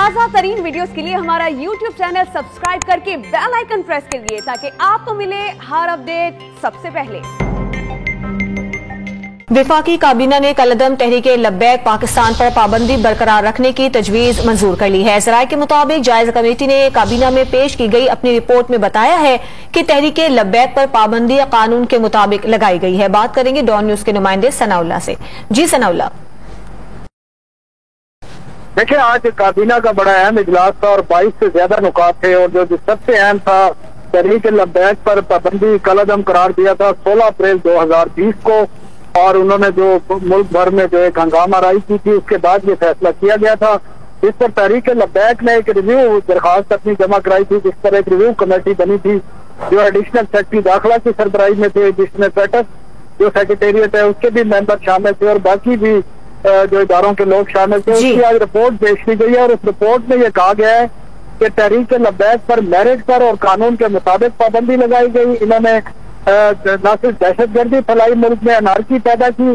ताज़ा तरीन वीडियोस के लिए हमारा यूट्यूब चैनल सब्सक्राइब करके बेल आइकन प्रेस करिए ताकि आपको मिले हर अपडेट सबसे पहले। वफाकी काबीना ने कलअदम तहरीके लब्बैक पाकिस्तान पर पाबंदी बरकरार रखने की तजवीज मंजूर कर ली है। जराये के मुताबिक जायजा कमेटी ने काबीना में पेश की गई अपनी रिपोर्ट में बताया है कि तहरीके लब्बैक पर पाबंदी कानून के मुताबिक लगाई गई है। बात करेंगे डॉन न्यूज के नुमाइंदे सनाउल्लाह से। जी सनाउल्लाह। देखिए, आज काबीना का बड़ा अहम इजलास था और 22 से ज्यादा नुकात थे और जो सबसे अहम था तहरीक लब्बैक पर पाबंदी कलअदम करार दिया था 16 अप्रैल 2020 को, और उन्होंने जो मुल्क भर में जो एक हंगामा राई की थी उसके बाद ये फैसला किया गया था। इस पर तहरीक लब्बैक ने एक रिव्यू दरखास्त अपनी जमा कराई थी, जिस पर एक रिव्यू कमेटी बनी थी जो एडिशनल सेक्रेटरी दाखिला की सरबराही में थे, जिसमें पेटस जो सेक्रेटेरिएट है उसके भी मेंबर शामिल थे और बाकी भी जो इदारों के लोग शामिल थे। उसकी आज रिपोर्ट पेश की गई है और उस रिपोर्ट में यह कहा गया है कि तहरीक लब्बैक पर मेरिट पर और कानून के मुताबिक पाबंदी लगाई गई। इन्होंने न सिर्फ दहशतगर्दी फैलाई, मुल्क में अनारकी पैदा की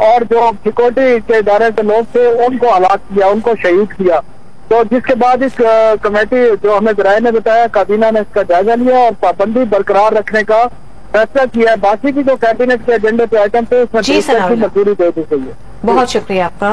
और जो सिक्योरिटी के इदारे के लोग थे उनको हलाक किया, उनको शहीद किया। तो जिसके बाद इस कमेटी जो हमें जराये ने बताया, काबीना ने इसका जायजा लिया और पाबंदी बरकरार रखने का फैसला किया है। बाकी की जो कैबिनेट के एजेंडे पे आइटम थे उसमें मंजूरी दे दी गई है। बहुत शुक्रिया आपका।